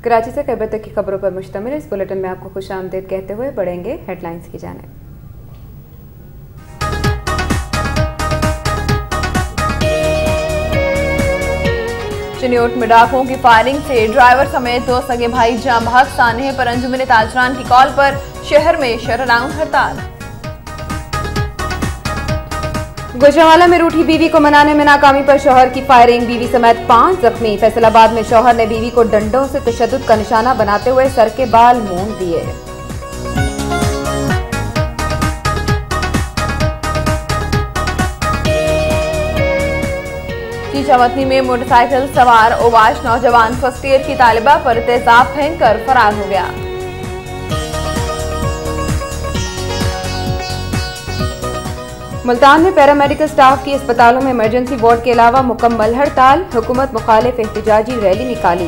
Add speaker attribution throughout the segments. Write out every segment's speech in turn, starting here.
Speaker 1: कराची से खैबर तक की खबरों पर मुश्तमिल इस बुलेटिन में आपको खुशामदीद कहते हुए बढ़ेंगे हेडलाइंस की जानिब।
Speaker 2: चिन्योट में डाकुओं की फायरिंग से ड्राइवर समेत दो सगे भाई जाँ बहक सानहे पर अंजुमन ताजरान की कॉल पर शहर में शटडाउन हड़ताल।
Speaker 1: गुजरांवाला में रूठी बीवी को मनाने में नाकामी पर शौहर की फायरिंग, बीवी समेत 5 जख्मी। फैसलाबाद में शौहर ने बीवी को डंडों से तशद्दुद का निशाना बनाते हुए सर के बाल मूंद दिए।
Speaker 2: चीचावतनी में मोटरसाइकिल सवार ओबाश नौजवान फर्स्ट ईयर की तालिबा पर तेजाब फेंककर फरार हो गया।
Speaker 1: मुल्तान में पैरामेडिकल स्टाफ की अस्पतालों में इमरजेंसी वार्ड के अलावा मुकम्मल हड़ताल, हुकूमत मुखालिफ एहतजाजी रैली निकाली।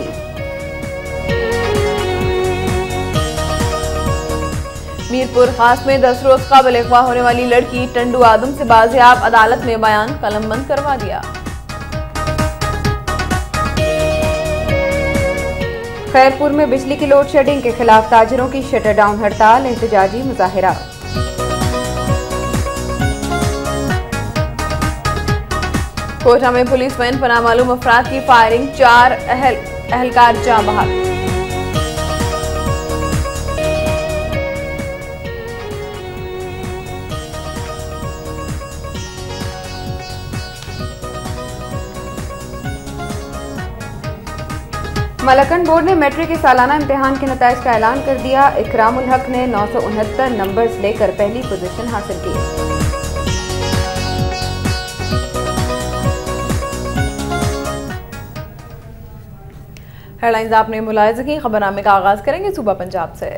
Speaker 2: मीरपुर खास में 10 रोज काबिल अगवा होने वाली लड़की टंडू आदम से बाजियाब, अदालत में बयान कलमबंद करवा दिया।
Speaker 1: खैरपुर में बिजली की लोड शेडिंग के खिलाफ ताजिरों की शटर डाउन हड़ताल, एहतजाजी मुजाहिरा।
Speaker 2: कोटा में पुलिस वैन पर नामालूम अफराद की फायरिंग, 4 अहलकार जाँ बहक।
Speaker 1: मलकन बोर्ड ने मैट्रिक के सालाना इम्तिहान के नताइज का ऐलान कर दिया। इकरामुल हक ने 969 नंबर्स लेकर पहली पोजीशन हासिल की।
Speaker 2: हेडलाइंस आपने मुलाहिजा की। खबरनामे का आगाज करेंगे सूबा पंजाब से।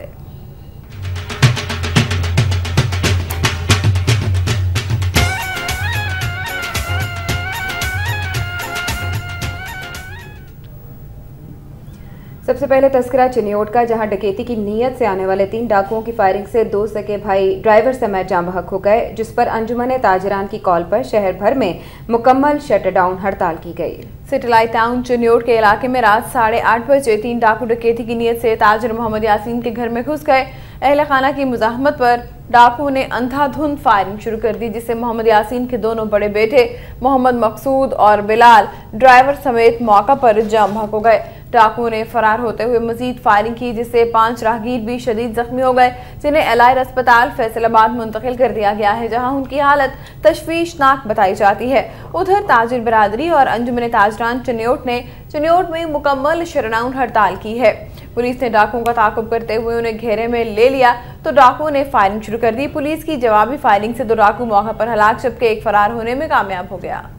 Speaker 1: सबसे पहले तस्करा चिन्योट का, जहां डकैती की नीयत से आने वाले 3 डाकुओं की फायरिंग से 2 सगे भाई ड्राइवर समेत जाँ बहक हो गए, जिस पर अंजुमन ताजरान की कॉल पर शहर भर में मुकम्मल शटडाउन हड़ताल की गई।
Speaker 2: सेटेलाइट टाउन चिन्योट के इलाके में रात 8:30 बजे 3 डाकू डकैती की नीयत से ताजर मोहम्मद यासीन के घर में घुस गए। अहले खाना की मुजाहमत पर डाकुओं ने अंधाधुंध फायरिंग शुरू कर दी, जिससे मोहम्मद यासीन के दोनों बड़े बेटे मोहम्मद मकसूद और बिलाल ड्राइवर समेत मौका पर जाँ बहक हो गए। डाकुओं ने फरार होते हुए मजीद फायरिंग की, जिससे 5 राहगीर भी शदीद जख्मी हो गए, जिन्हें एलाइड अस्पताल फैसलाबाद मुंतकिल कर दिया गया है, जहां उनकी हालत तशवीशनाक बताई जाती है। उधर ताजिर बरादरी और अंजुमन ताजरान चिन्योट में मुकम्मल शटडाउन हड़ताल की है। पुलिस ने डाकुओं का ताकुब करते हुए उन्हें घेरे में ले लिया तो डाकुओं ने फायरिंग शुरू कर दी। पुलिस की जवाबी फायरिंग से 2 डाकू मौके पर हलाक, जबकि एक फरार होने में कामयाब हो गया।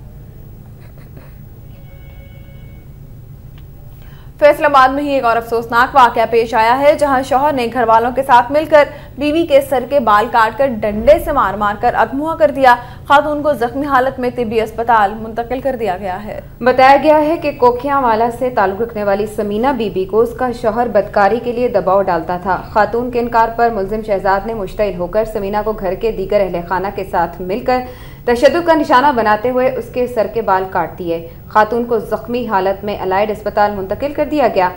Speaker 2: फैसलाबाद में ही एक और अफसोसनाक वाकया पेश आया है, जहां शौहर ने घर वालों के साथ मिलकर बीवी के सर के बाल काटकर डंडे से मार मार कर अधमुआ कर दिया। खातून को जख्मी हालत में तिब्बी अस्पताल मुंतकिल कर दिया गया है।
Speaker 1: बताया गया है कि कोखियांवाला से ताल्लुक रखने वाली समीना बीबी को उसका शौहर बदकारी के लिए दबाव डालता था। खातून के इनकार पर मुलजिम शहजाद ने मुश्तइल होकर समीना को घर के दीगर अहले खाना के साथ मिलकर तशद्दुद का निशाना बनाते हुए उसके सर के बाल काट दिए। खातून को जख्मी हालत में एलाइड अस्पताल मुंतकिल कर दिया गया।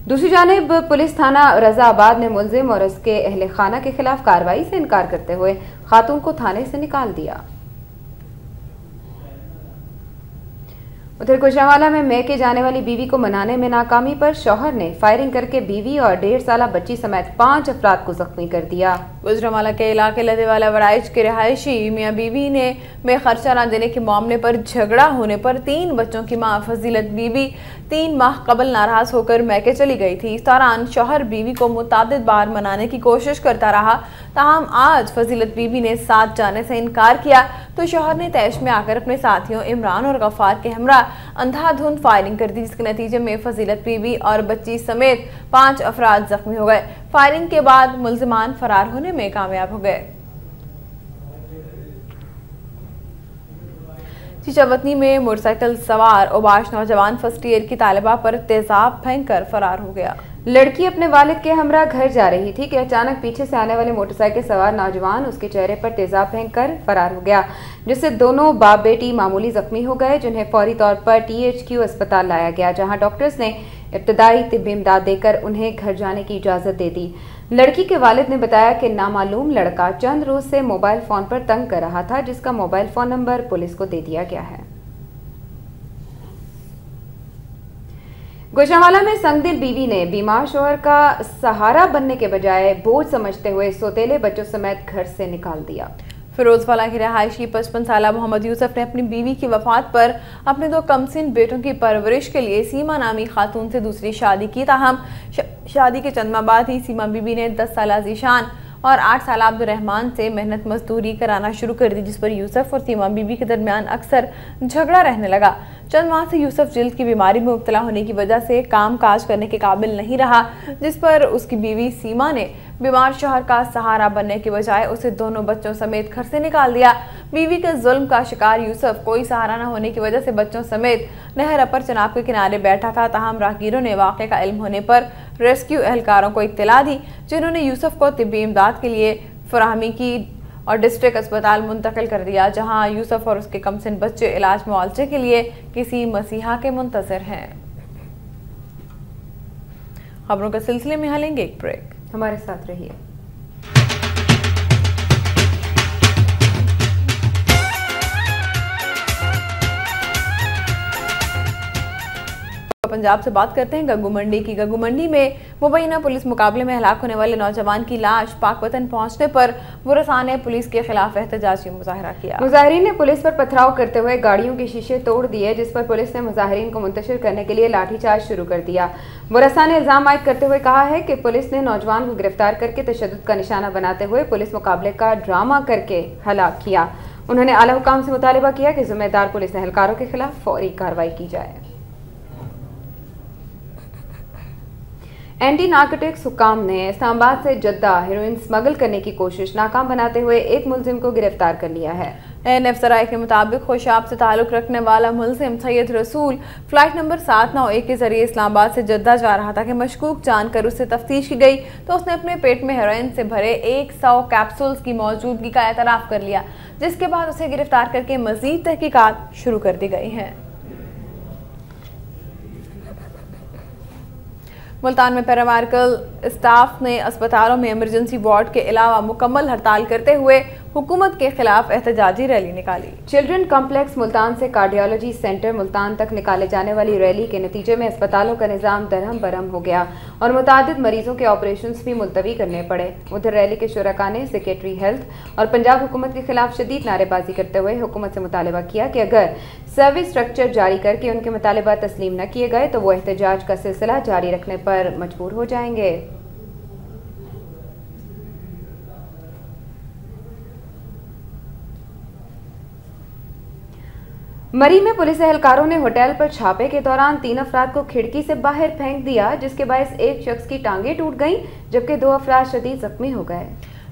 Speaker 1: दूसरी जानिब पुलिस थाना रजाआबाद ने मुलजिम और उसके अहले खाना के खिलाफ कार्रवाई से इनकार करते हुए खातून को थाने से निकाल दिया। उधर गुजरांवाला में मैके जाने वाली बीवी को मनाने में नाकामी पर शौहर ने फायरिंग करके बीवी और 1.5 साला बच्ची समेत 5 अफराद को जख्मी कर दिया।
Speaker 2: गुजरांवाला के इलाके लदेवाला वड़ाइच के रिहायशी मियाँ बीवी में खर्चा न देने के मामले पर झगड़ा होने पर 3 बच्चों की मां फजीलत बीबी 3 माह कबल नाराज होकर मैके चली गई थी। इस दौरान शौहर बीवी को मुतादिद बार मनाने की कोशिश करता रहा, ताहम आज फजीलत बीबी ने साथ जाने से इनकार किया तो शौहर ने तैश में आकर अपने साथियों इमरान और गफ्फार के हमरा अंधाधुंध फायरिंग कर दी, जिसके नतीजे में फजीलत बीबी और बच्ची समेत 5 अफराद जख्मी हो गए। फायरिंग के बाद मुल्जिमान फरार होने में कामयाब हो गए। चीचावतनी में मोटरसाइकिल सवार ओबाश नौजवान फर्स्ट ईयर की तालिबा पर तेजाब फेंककर फरार हो गया।
Speaker 1: लड़की अपने वालिद के हमरा घर जा रही थी कि अचानक पीछे से आने वाले मोटरसाइकिल सवार नौजवान उसके चेहरे पर तेजाब फेंककर फरार हो गया, जिससे दोनों बाप बेटी मामूली जख्मी हो गए, जिन्हें फौरी तौर पर THQ अस्पताल लाया गया, जहां डॉक्टर्स ने इब्तदाई तिब्बी इमदाद देकर उन्हें घर जाने की इजाज़त दे दी। लड़की के वालिद ने बताया कि नामालूम लड़का चंद रोज से मोबाइल फ़ोन पर तंग कर रहा था, जिसका मोबाइल फ़ोन नंबर पुलिस को दे दिया गया है। गुजरांवाला में संगदिल बीवी ने बीमार शौहर का सहारा बनने के बजाय बोझ समझते हुए सौतेले बच्चों समेत घर से निकाल दिया।
Speaker 2: फिरोजवाला की रहायशी 55 साला मोहम्मद यूसुफ ने अपनी बीवी की वफात पर अपने 2 कमसिन बेटों की परवरिश के लिए सीमा नामी खातून से दूसरी शादी की। ताहम शादी के चंद माह बाद ही सीमा बीबी ने 10 साला ज़ीशान और 8 साल अब्दुर्रहमान से मेहनत मजदूरी कराना शुरू कर दी, जिस पर यूसुफ और सीमा बीबी के दरमियान अक्सर झगड़ा रहने लगा। चंद माह से यूसुफ जिल्द की बीमारी में मुब्तला होने की वजह से काम काज करने के काबिल नहीं रहा, जिस पर उसकी बीवी सीमा ने बीमार शौहर का सहारा बनने के बजाय उसे दोनों बच्चों समेत घर से निकाल दिया। बीवी के जुल्म का शिकार यूसुफ कोई सहारा न होने की वजह से बच्चों समेत नहर अपर चनाब के किनारे बैठा था। ताहम राहगीरों ने वाक़े का इल्म होने पर रेस्क्यू एहलकारों को इत्तला दी, जिन्होंने यूसुफ को तिब्बी इमदाद के लिए फराहमी की और डिस्ट्रिक्ट अस्पताल मुंतकिल कर दिया, जहां यूसुफ और उसके कमसिन बच्चे इलाज मुआवजे के लिए किसी मसीहा के मुंतज़िर हैं। खबरों के सिलसिले में यहाँ लेंगे एक ब्रेक,
Speaker 1: हमारे साथ रहिए।
Speaker 2: पंजाब से बात करते हैं गग्गू मंडी की। गग्गू मंडी में मुबैना पुलिस मुकाबले में हलाक होने वाले नौजवान की लाश पाकवतन पहुंचने पर बुरसान ने पुलिस के खिलाफ एहतजाजी मुजाहरा किया।
Speaker 1: मुजाहिरीन ने पुलिस पर पथराव करते हुए गाड़ियों के शीशे तोड़ दिए, जिस पर पुलिस ने मुजाहिरीन को मुंतशिर करने के लिए लाठीचार्ज शुरू कर दिया। बुरसान ने इल्जाम आयद करते हुए कहा है कि पुलिस ने नौजवान को गिरफ्तार करके तशद्दुद का निशाना बनाते हुए पुलिस मुकाबले का ड्रामा करके हलाक किया। उन्होंने आला हुकाम से मुतालिबा किया कि जिम्मेदार पुलिस एहलकारों के खिलाफ फौरी कार्रवाई की जाए। एंटी नार्कोटिक्स हुकाम ने इस्लामाबाद से जद्दा हेरोइन स्मगल करने की कोशिश नाकाम बनाते हुए एक मुलजिम को गिरफ्तार कर लिया है।
Speaker 2: एनएफ सराय के मुताबिक खुशाब से ताल्लुक रखने वाला मुलजिम सैयद रसूल फ्लाइट नंबर 791 के जरिए इस्लामाबाद से जद्दा जा रहा था कि मशकूक जानकर उससे तफ्तीश की गई तो उसने अपने पेट में हेरोइन से भरे 100 कैप्सूल्स की मौजूदगी का एतराफ़ कर लिया, जिसके बाद उसे गिरफ्तार करके मजीद तहकीकात शुरू कर दी गई हैं। मुल्तान में पैरामेडिकल स्टाफ ने अस्पतालों में इमरजेंसी वार्ड के अलावा मुकम्मल हड़ताल करते हुए हुकूमत के खिलाफ एहतजाजी रैली निकाली।
Speaker 1: चिल्ड्रन कॉम्प्लेक्स मुल्तान से कार्डियोलॉजी सेंटर मुल्तान तक निकाले जाने वाली रैली के नतीजे में अस्पतालों का निज़ाम दरहम बरहम हो गया और मुतादिद मरीजों के ऑपरेशंस भी मुलतवी करने पड़े। उधर रैली के शुरका ने सेक्रेटरी हेल्थ और पंजाब हुकूमत के खिलाफ शदीद नारेबाजी करते हुए हुकूमत से मुतालिबा किया कि अगर सर्विस स्ट्रक्चर जारी करके उनके मुतालिबा तस्लीम न किए गए तो वो एहतजाज का सिलसिला जारी रखने पर मजबूर हो जाएंगे। मरी में पुलिस एहलकारों ने होटल पर छापे के दौरान 3 अफराद को खिड़की से बाहर फेंक दिया, जिसके बायस एक शख्स की टांगें टूट गईं जबकि 2 अफराद शदीद जख्मी हो गए।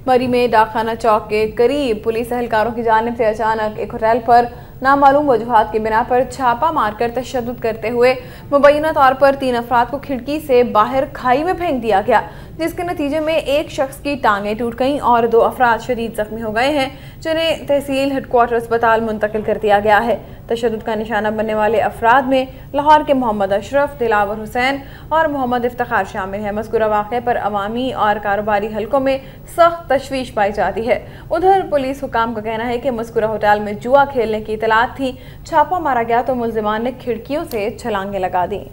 Speaker 2: मरी में डाकखाना चौक के करीब पुलिस एहलकारों की जानिब से अचानक एक होटल पर नामालूम वजूहात की बिना पर छापा मारकर तशद्दुद करते हुए मुबैना तौर पर 3 अफराद को खिड़की से बाहर खाई में फेंक दिया गया, जिसके नतीजे में एक शख्स की टांगें टूट गईं और 2 अफराद शदीद जख्मी हो गए हैं, जिन्हें तहसील हेडक्वार्टर अस्पताल मुंतकिल कर दिया गया है। तशद्दुद का निशाना बनने वाले अफराद में लाहौर के मोहम्मद अशरफ, दिलावर हुसैन और मोहम्मद इफ्तिखार शामिल है। मज़कूरा वाक़े पर अवामी और कारोबारी हलकों में सख्त तशवीश पाई जाती है। उधर पुलिस हुकाम का कहना है कि मज़कूरा होटल में जुआ खेलने की इतलात थी, छापा मारा गया तो मुलजिमान ने खिड़कियों से छलांगे लगा दी।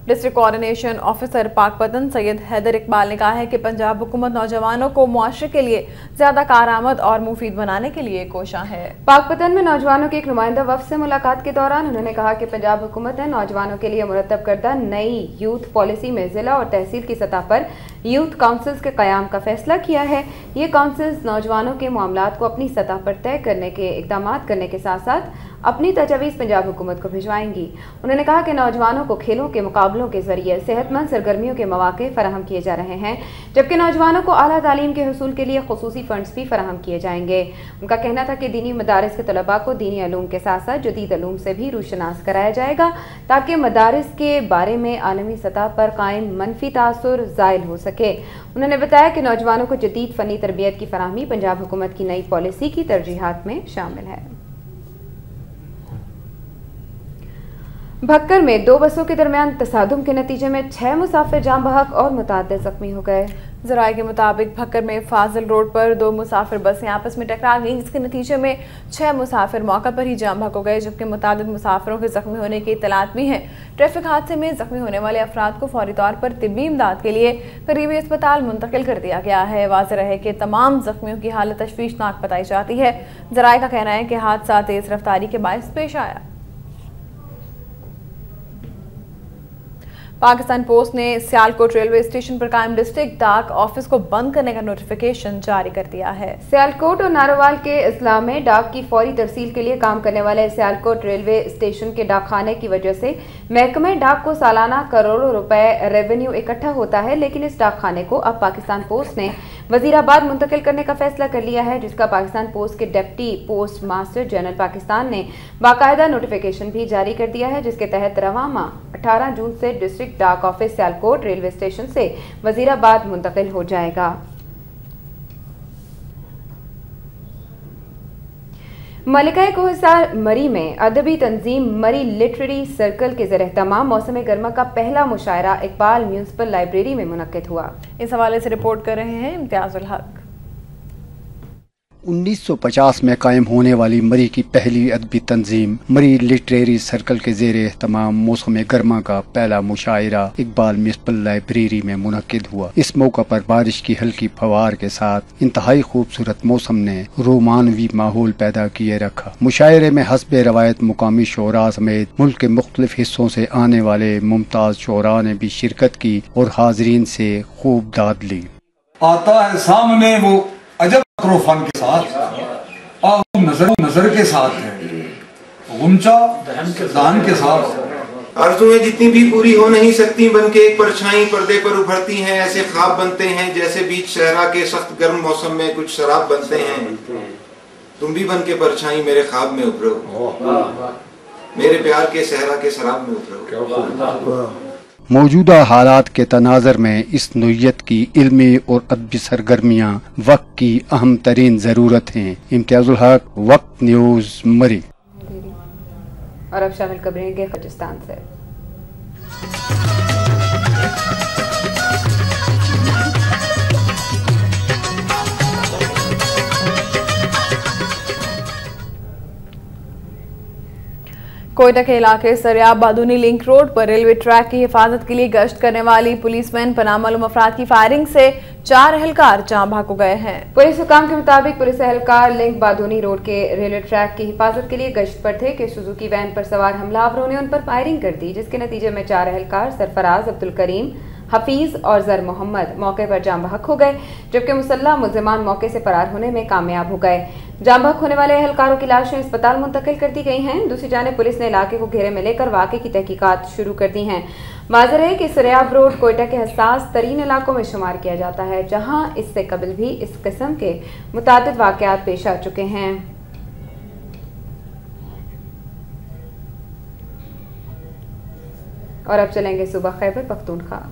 Speaker 2: District coordination officer Pakpattan Syed Haider Iqbal ने कहा है कि पंजाब हुकूमत नौजवानों को मुआशरे के लिए ज्यादा कारआमद और मुफीद बनाने के लिए कोशां है।
Speaker 1: पाकपतन में नौजवानों के एक नुमाइंदा वफ्द से मुलाकात के दौरान उन्होंने कहा कि पंजाब हुकूमत ने नौजवानों के लिए मुरतब करदा नई यूथ पॉलिसी में जिला और तहसील की सतह पर यूथ काउंसिल्स के क़याम का फैसला किया है। ये काउंसिल्स नौजवानों के मामलात को अपनी सतह पर तय करने के इक़दाम करने के साथ साथ अपनी तजवीज़ पंजाब हुकूमत को भिजवाएंगी। उन्होंने कहा कि नौजवानों को खेलों के मुकाबलों के जरिए सेहतमंद सरगर्मियों के मौके फराहम किए जा रहे हैं, जबकि नौजवानों को आला तालीम के हुसूल के लिए खुसूसी फंड्स भी फराहम किए जाएंगे। उनका कहना था कि दीनी मदारिस के तलबा को दीनी अलूम के साथ साथ जदीद अलूम से भी रूशनास कराया जाएगा, ताकि मदारिस के बारे में आलमी सतह पर कायम मनफी तासुर ज़ाइल हो सके। उन्होंने बताया कि नौजवानों को जदीद फ़नी तरबियत की फराहमी पंजाब हुकूमत की नई पॉलिसी की तरजीहात में शामिल है। भक्कर में दो बसों के दरमियान तसादुम के नतीजे में 6 मुसाफिर जाम बहक और मुताद्दिद जख्मी हो गए।
Speaker 2: जराये के मुताबिक भक्कर में फाजिल रोड पर दो मुसाफिर बसें आपस में टकरा गईं, जिसके नतीजे में 6 मुसाफिर मौका पर ही जाम बहक हो गए, जबकि मुताद्दिद मुसाफिरों के जख्मी होने की इत्तलात भी हैं। ट्रैफिक हादसे में जख्मी होने वाले अफराद को फौरी तौर पर तिब्बी इमदाद के लिए करीबी अस्पताल मुंतकिल कर दिया गया है। वाज़ेह रहे कि तमाम जख्मियों की हालत तशवीशनाक बताई जाती है। जराये का कहना है कि हादसा तेज रफ्तारी के बायस पेश आया। पाकिस्तान पोस्ट ने सियालकोट रेलवे स्टेशन पर कायम डिस्ट्रिक्ट डाक ऑफिस को बंद करने का नोटिफिकेशन जारी कर दिया है।
Speaker 1: सियालकोट और नारोवाल के अजला में डाक की फौरी तरसील के लिए काम करने वाले सियालकोट रेलवे स्टेशन के डाकखाने की वजह से महकमे डाक को सालाना करोड़ों रुपए रेवेन्यू इकट्ठा होता है, लेकिन इस डाकखाने को अब पाकिस्तान पोस्ट ने वजीराबाद मुंतकिल करने का फैसला कर लिया है, जिसका पाकिस्तान पोस्ट के deputy post master general Pakistan ने बाकायदा नोटिफिकेशन भी जारी कर दिया है, जिसके तहत रवां माह 18 जून से डिस्ट्रिक्ट डाक ऑफिस सियालकोट रेलवे स्टेशन से वजीराबाद मुंतकिल हो जाएगा। मलिका कोहिसार मरी में अदबी तंजीम मरी लिटरेरी सर्कल के ज़रिए-ए-तमाम मौसम गर्मा का पहला मुशायरा इकबाल म्यूनसिपल लाइब्रेरी में मुनक्किद हुआ।
Speaker 2: इस हवाले से रिपोर्ट कर रहे हैं इम्तियाजुल हक।
Speaker 3: 1950 में कायम होने वाली मरी की पहली अदबी तंजीम मरी लिटरेरी सर्कल के ज़ेर-ए-तमाम मौसम गर्मा का पहला मुशायरा इकबाल म्यूनसिपल लाइब्रेरी में मुनक्किद हुआ। इस मौका पर बारिश की हल्की फवार के साथ इंतहाई खूबसूरत मौसम ने रोमानवी माहौल पैदा किए रखा। मुशायरे में हस्बे रवायत मुकामी शोरा समेत मुल्क के मुख्तलिफ हिस्सों से आने वाले मुमताज शोरा ने भी शिरकत की और हाजरीन से खूब दाद ली।
Speaker 4: आता है सामने वो अजब फन के साथ और नजर के साथ है, गुमचा दान के साथ।
Speaker 5: आरज़ुएं जितनी भी पूरी हो नहीं सकती, बनके एक परछाई पर्दे पर उभरती हैं। ऐसे ख्वाब बनते हैं जैसे बीच सहरा के सख्त गर्म मौसम में कुछ शराब बनते हैं। तुम भी बन के परछाई मेरे ख्वाब में उभरो, मेरे प्यार के सहरा के शराब में उभरो।
Speaker 3: मौजूदा हालात के तनाज़र में इस नोयत की इल्मी और अदबी सरगर्मियाँ वक्त की अहम तरीन ज़रूरत हैं। इम्तियाजुल हक, वक्त न्यूज़, मरी।
Speaker 1: और अब शामिल करेंगे खजिस्तान से।
Speaker 2: कोयटा के इलाके सरियाब बादूनी लिंक रोड पर रेलवे ट्रैक की हिफाजत के लिए गश्त करने वाली पुलिसमैन पर नामालूम अफराद की फायरिंग से 4 एहलकार जाँ बहक हो गए हैं।
Speaker 1: पुलिस हुकाम के मुताबिक पुलिस एहलकार लिंक बादूनी रोड के रेलवे ट्रैक की हिफाजत के लिए गश्त पर थे कि सुजुकी वैन पर सवार हमलावरों ने उन पर फायरिंग कर दी, जिसके नतीजे में 4 एहलकार सरफराज, अब्दुल करीम, हफीज और जर मोहम्मद मौके पर जाम बहक हो गए, जबकि मुसल्लह मुल्जिमान मौके से फरार होने में कामयाब हो गए। जाम बहक होने वाले एहलकारों की लाशें अस्पताल मुंतकिल कर दी गई हैं। दूसरी जानिब पुलिस ने इलाके को घेरे में लेकर वाक़े की तहकीकात शुरू कर दी हैं। वाज़ेह है कि सरियाब रोड कोयटा के हसास तरीन इलाकों में शुमार किया जाता है, जहाँ इससे कबल भी इस किस्म के मुतादिद वाक़यात पेश आ चुके हैं। और अब चलेंगे सूबा खैबर पख्तूनख्वा।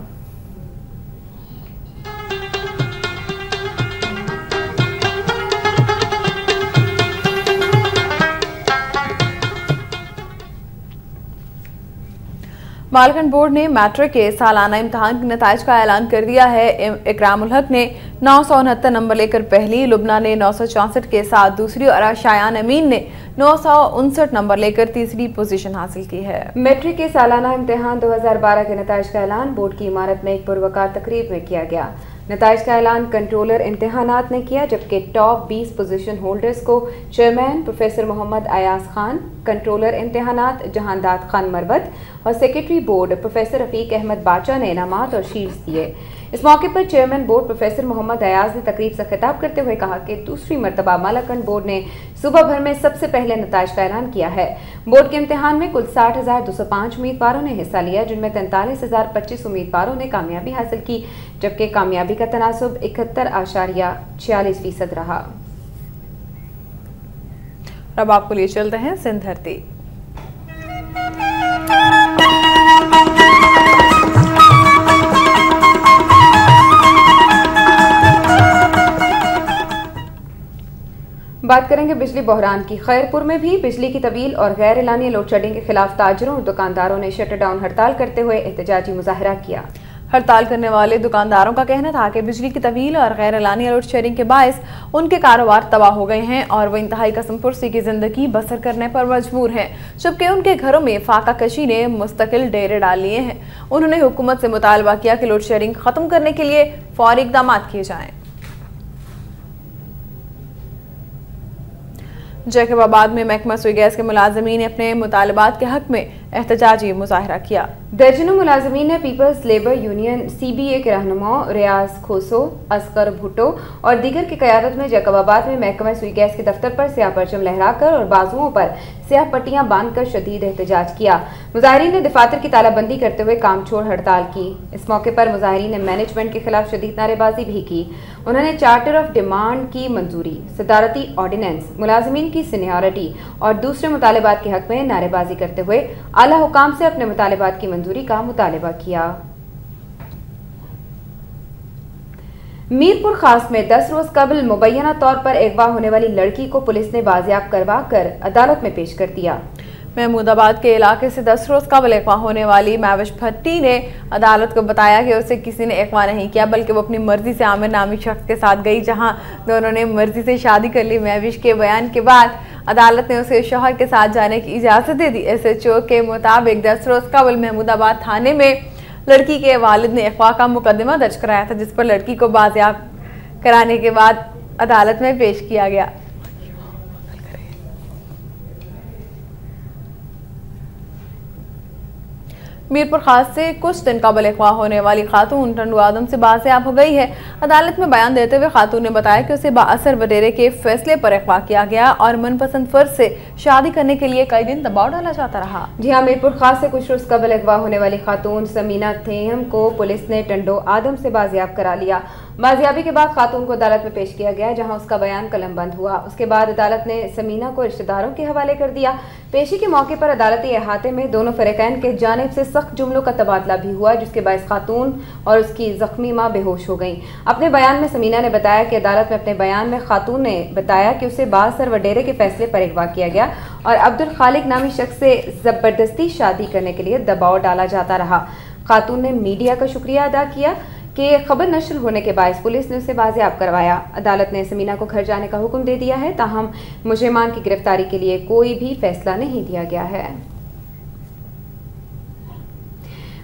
Speaker 2: मालकन बोर्ड ने मैट्रिक के सालाना इम्तहान के नताइज का ऐलान कर दिया है। इकरामुल हक ने 969 नंबर लेकर पहली, लुबना ने 964 के साथ दूसरी और शायान अमीन ने 959 नंबर लेकर तीसरी पोजीशन हासिल की है।
Speaker 1: मैट्रिक के सालाना इम्तिहान 2012 के नताइज का ऐलान बोर्ड की इमारत में एक पुरवकार तकरीब में किया गया। नताइज का ऐलान कंट्रोलर इम्तिहानात ने किया, जबकि टॉप 20 पोजीशन होल्डर्स को chairman professor Mohammad Ayaz Khan, controller इम्तिहानात जहानदाद खान मरवत और secretary board professor Rafiq Ahmad Bacha ने इनामात और शील्ड्स दिए। इस मौके पर chairman board professor Mohammad Ayaz ने तकरीब से खिताब करते हुए कहा कि दूसरी मरतबा मालाकंड बोर्ड ने सुबह भर में सबसे पहले नताइज का ऐलान किया है। बोर्ड के इम्तिहान में कुल 60,205 उम्मीदवारों ने हिस्सा लिया, जिनमें 43,025 उम्मीदवारों ने कामयाबी हासिल की, जबकि कामयाबी का तनासुब 71.46% रहा।
Speaker 2: अब आपको लिए चलते हैं सिंध धरती।
Speaker 1: बात करेंगे बिजली बहरान की। खैरपुर में भी बिजली की तवील और गैर एलानिया लोड शेडिंग के खिलाफ ताजरों और दुकानदारों ने शटर डाउन हड़ताल करते हुए एहतजाजी मुजाहरा किया।
Speaker 2: हड़ताल करने वाले दुकानदारों का कहना था कि बिजली की तवील और गैर एलानिया लोड शेडिंग के बायस उनके कारोबार तबाह हो गए हैं और वो इंतहाई कसमपुरसी की जिंदगी बसर करने पर मजबूर हैं, जबकि उनके घरों में फाका कशी ने मुस्तकिल डेरे डाल लिए हैं। उन्होंने हुकूमत से मुतालबा किया कि लोड शेडिंग खत्म करने के लिए फौरी इकदाम किए जाएं। जैकबाबाद में महकमा सुई गैस के मुलाजमीन ने अपने मुतालबात के हक में एहतजाजी मुजाहरा किया।
Speaker 1: दर्जनों मुलाजमीन ने पीपल्स लेबर यूनियन CBA के रहनुमा रियाज खोसो, असगर भुट्टो और दीगर की क़यादत में जैकबाबाद में महकमा सुई गैस के दफ्तर पर स्याह परचम लहराकर और बाजुओं पर स्याह पट्टियां बांधकर शदीद एहतजाज किया। मुजाहिरीन ने दफातर की तालाबंदी करते हुए काम छोड़ हड़ताल की। इस मौके पर मुजाहिरीन ने मैनेजमेंट के खिलाफ शदीद नारेबाजी भी की। उन्होंने चार्टर ऑफ डिमांड की मंजूरी, सदारती ऑर्डिनेंस, मुलाजमीन की सीनियरिटी और दूसरे मुतालबात के हक में नारेबाजी करते हुए आला हुकाम से अपने मुतालबात की मंजूरी का मुतालबा किया। मीरपुर खास में 10 रोज कबल मुबैना तौर पर अगवा होने वाली लड़की को पुलिस ने बाजियाब करवा कर अदालत में पेश कर दिया।
Speaker 2: महमूदाबाद के इलाके से 10 रोज कबल अगवा होने वाली महविश भट्टी ने अदालत को बताया कि उसे किसी ने अगवा नहीं किया, बल्कि वो अपनी मर्जी से आमिर नामी शख्स के साथ गई, जहां दोनों ने मर्जी से शादी कर ली। महविश के बयान के बाद अदालत ने उसे शौहर के साथ जाने की इजाजत दे दी। SHO के मुताबिक 10 रोज कबल महमूदाबाद थाने में लड़की के वालिद ने अगवा का मुकदमा दर्ज कराया था, जिस पर लड़की को बाजियाब कराने के बाद अदालत में पेश किया गया। मीरपुर खास से कुछ दिन कबल अगवा होने वाली खातून टंडू आदम से बाजियाब हो गई है। अदालत में बयान देते हुए खातून ने बताया कि उसे बाअसर वडेरे के फैसले पर अगवा किया गया और मनपसंद फर्द से शादी करने के लिए कई दिन दबाव डाला जाता रहा।
Speaker 1: जी हाँ, मीरपुर खास से कुछ रोज कबल अगवा होने वाली खातून समीना थेम को पुलिस ने टंडो आदम से बाजियाब करा लिया। बाजियाबी के बाद खातून को अदालत में पेश किया गया, जहां उसका बयान कलमबंद हुआ। उसके बाद अदालत ने समीना को रिश्तेदारों के हवाले कर दिया। पेशी के मौके पर अदालती अहाते में दोनों फरीकैन के जानिब से सख्त जुमलों का तबादला भी हुआ, जिसके बायस खातून और उसकी जख्मी मां बेहोश हो गई। अपने बयान में समीना ने बताया कि अदालत में अपने बयान में खातून ने बताया कि उसे बाअसर वडेरे के फैसले पर अगवा किया गया और अब्दुल खालिक नामी शख्स से जबरदस्ती शादी करने के लिए दबाव डाला जाता रहा। खातून ने मीडिया का शुक्रिया अदा किया कि खबर नशर होने के बायस पुलिस ने उसे बाजियाब करवाया। अदालत ने समीना को घर जाने का हुक्म दे दिया है, ताहम मुजरिमान की गिरफ्तारी के लिए कोई भी फैसला नहीं दिया गया है।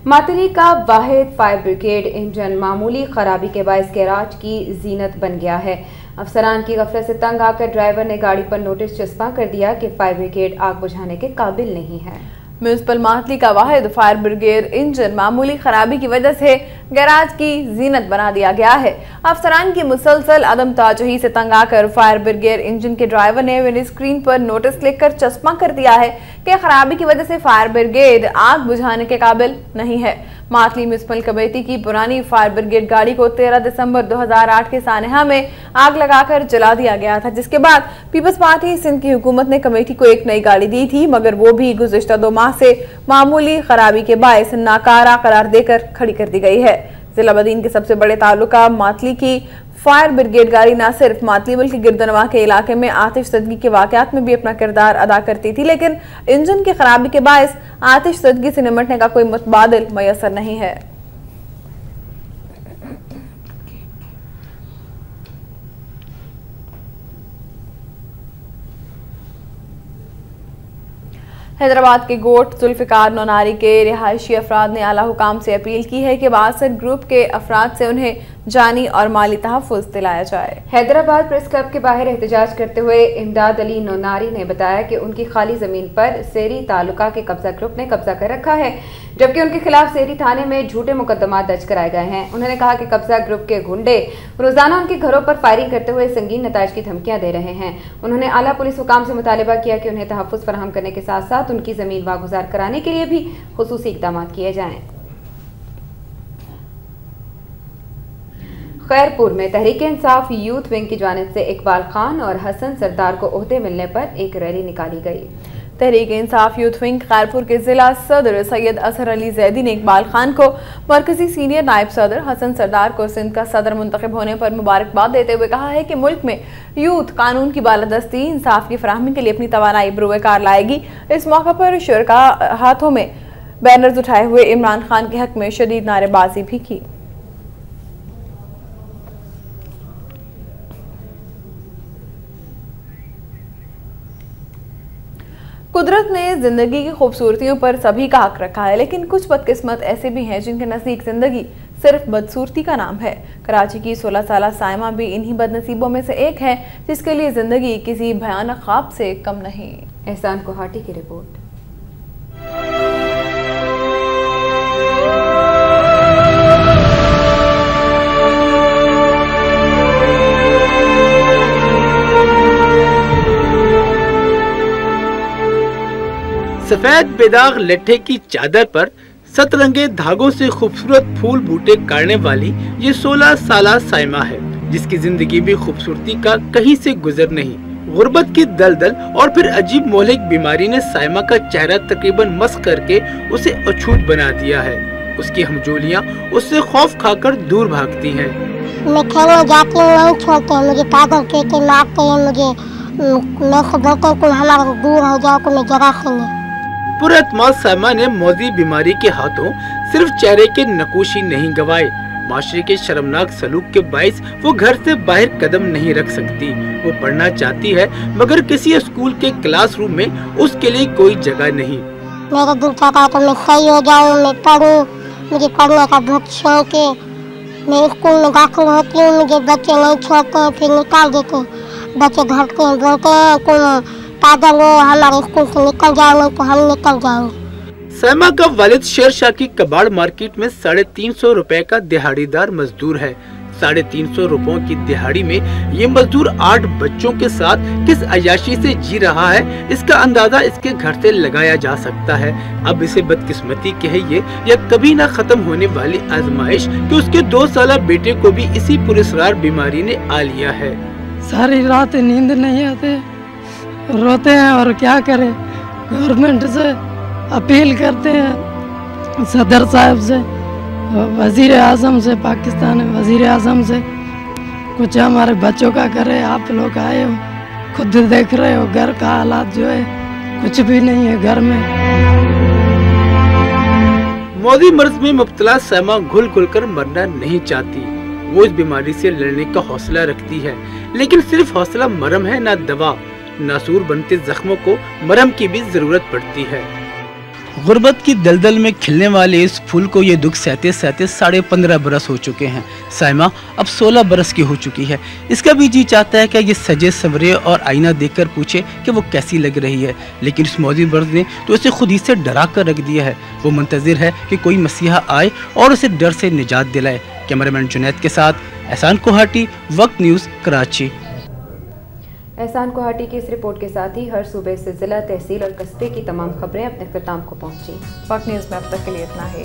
Speaker 1: मातली का वाहिद फायर ब्रिगेड इंजन मामूली खराबी के बायस गैराज की जीनत बन गया है। अफसरान की गफलत से तंग आकर ड्राइवर ने गाड़ी पर नोटिस चस्पा कर दिया कि फायर ब्रिगेड आग बुझाने के काबिल नहीं है।
Speaker 2: म्यूनिसिपल मातली का वाहिद फायर ब्रिगेड इंजन मामूली खराबी की वजह से गैराज की जीनत बना दिया गया है। अफसरान की मुसलसल अदम तवज्जुही से तंग आकर फायर ब्रिगेड इंजन के ड्राइवर ने विंड स्क्रीन पर नोटिस लिखकर चस्पा कर दिया है कि खराबी की वजह से फायर ब्रिगेड आग बुझाने के काबिल नहीं है। मातली म्यूनिसिपल कमेटी की पुरानी फायर ब्रिगेड गाड़ी को 13 दिसंबर 2008 के सानेहा में आग लगाकर जला दिया गया था, जिसके बाद पीपल्स पार्टी सिंध की हुकूमत ने कमेटी को एक नई गाड़ी दी थी, मगर वो भी गुज़िश्ता 2 माह से मामूली खराबी के बायस नाकारा करार देकर खड़ी कर दी गई है। जिला बदीन के सबसे बड़े ताल्लुका मातली की फायर ब्रिगेड गाड़ी न सिर्फ मातली बल्कि गिरदनवा के इलाके में आतिशज़दगी के वाक़यात में भी अपना किरदार अदा करती थी, लेकिन इंजन की खराबी के बायस आतिशज़दगी से निमटने का कोई मुतबादिल मयसर नहीं है। हैदराबाद के गोट जुल्फिकार नौनारी के रिहायशी अफराद ने आला हुकाम से अपील की है कि बासर ग्रुप के अफराद से उन्हें जानी और माली तहफ़्फ़ुज़ दिलाया जाए।
Speaker 1: हैदराबाद प्रेस क्लब के बाहर एहतजाज करते हुए इमदाद अली नौनारी ने बताया कि उनकी खाली जमीन पर सेरी तालुका के कब्जा ग्रुप ने कब्जा कर रखा है, जबकि उनके खिलाफ सेरी थाने में झूठे मुकदमा दर्ज कराए गए हैं। उन्होंने कहा कि कब्जा ग्रुप के गुंडे रोजाना उनके घरों पर फायरिंग करते हुए संगीन नताइज की धमकियां दे रहे हैं। उन्होंने आला पुलिस हुकाम से मुतालिबा किया कि उन्हें तहफ़्फ़ुज़ फराहम करने के साथ साथ उनकी जमीन वागुजार कराने के लिए भी खुसूसी इक़दाम किए जाएं। खैरपुर में तहरीक इंसाफ यूथ विंग की जानिब से इकबाल खान और हसन सरदार को ओहदे मिलने पर एक रैली निकाली गई।
Speaker 2: तहरीक इंसाफ यूथ विंग खैरपुर के जिला सदर सैयद असहर अली जैदी ने इकबाल खान को मरकजी सीनियर नायब सदर हसन सरदार को सिंध का सदर मुंतखब होने पर मुबारकबाद देते हुए कहा है कि मुल्क में यूथ कानून की बालादस्ती इंसाफ की फराहमी के लिए अपनी तवानाई बरूए कार लाएगी। इस मौके पर शुरका हाथों में बैनर्स उठाए हुए इमरान खान के हक में शदीद नारेबाजी भी की। कुदरत ने जिंदगी की खूबसूरतियों पर सभी का हक रखा है, लेकिन कुछ बदकिस्मत ऐसे भी हैं जिनके नजदीक जिंदगी सिर्फ बदसूरती का नाम है। कराची की 16 साला साइमा भी इन्हीं बदनसीबों में से एक है जिसके लिए जिंदगी किसी भयानक ख्वाब से कम नहीं।
Speaker 1: एहसान कोहाटी की रिपोर्ट।
Speaker 6: सफेद बेदाग लट्ठे की चादर पर सतरंगे धागों से खूबसूरत फूल बूटे काटने वाली ये 16 साला साइमा है, जिसकी जिंदगी भी खूबसूरती का कहीं से गुजर नहीं। गुर्बत की दलदल और फिर अजीब मोहलिक बीमारी ने साइमा का चेहरा तकरीबन मस्क करके उसे अछूत बना दिया है। उसकी हमजोलियाँ उससे खौफ खाकर दूर भागती हैं।
Speaker 7: मैं खेलने जाती हूँ, नहीं छोड़ते, मुझे पागल कहते, मारते हैं मुझे, मैं बोलते हैं हमारा दूर हो जाओ, को मैं जगह खेलने।
Speaker 6: पुरअतमाद साइमा ने मौजी बीमारी के हाथों सिर्फ चेहरे के नकूश ही नहीं गवाए, माशरे के शर्मनाक सलूक के बाइस वो घर से बाहर कदम नहीं रख सकती। वो पढ़ना चाहती है मगर किसी स्कूल के क्लासरूम में उसके लिए कोई जगह नहीं।
Speaker 7: मेरा दिल चाहता है तो मैं सही हो जाऊँ, मैं पढ़ूँ, मुझे पढ़ने का बहुत शौक है। मैं स्कूल में दाखिल होती हूँ, मुझे बच्चे नहीं छोड़ते, फिर निकाल देते। बच्चे घर के बोलते हैं पागल हो, हमारे स्कूल से निकल जाओ, तो हम निकल जाएंगे।
Speaker 6: साइमा का वालिद शेरशाह की कबाड़ मार्केट में 350 रुपए का दिहाड़ीदार मजदूर है। 350 रुपयों की दिहाड़ी में ये मजदूर 8 बच्चों के साथ किस अयाशी से जी रहा है, इसका अंदाजा इसके घर से लगाया जा सकता है। अब इसे बदकिस्मती कहिए या कभी न खत्म होने वाली आजमाइश कि उसके 2 साला बेटे को भी इसी पुरस्कार बीमारी ने आ लिया है।
Speaker 8: सारी रात नींद नहीं आते, रोते हैं और क्या करें। गवर्नमेंट से अपील करते हैं, सदर साहब से, वजीर आजम से, पाकिस्तान वजीर आजम से, कुछ हमारे बच्चों का करे। आप लोग आए हो, खुद देख रहे हो घर का हालात जो है, कुछ भी नहीं है घर में।
Speaker 6: मौजी मर्ज में मुब्तला साइमा घुल घुल कर मरना नहीं चाहती। वो इस बीमारी से लड़ने का हौसला रखती है, लेकिन सिर्फ हौसला मरहम है ना दवा। नासूर बनते जख्मों को मरहम की भी जरूरत पड़ती है। गुर्बत की दलदल में खिलने वाले इस फूल को ये दुख सहते सहते 15.5 बरस हो चुके हैं। साइमा अब 16 बरस की हो चुकी है। इसका भी जी चाहता है कि ये सजे सवरे और आईना देखकर पूछे कि वो कैसी लग रही है, लेकिन इस मौजी मर्द ने तो इसे खुद ही से डरा कर रख दिया है। वो मुंतजिर है कि कोई मसीहा आए और उसे डर से निजात दिलाए। कैमरामैन जुनैद के साथ एहसान कोहाटी, वक्त न्यूज़, कराची।
Speaker 1: एहसान कोहाटी की इस रिपोर्ट के साथ ही हर सूबे से जिला, तहसील और कस्बे की तमाम खबरें अपने इख्तिताम को पहुंची।
Speaker 2: वक्त न्यूज़ में अब तक के लिए इतना ही।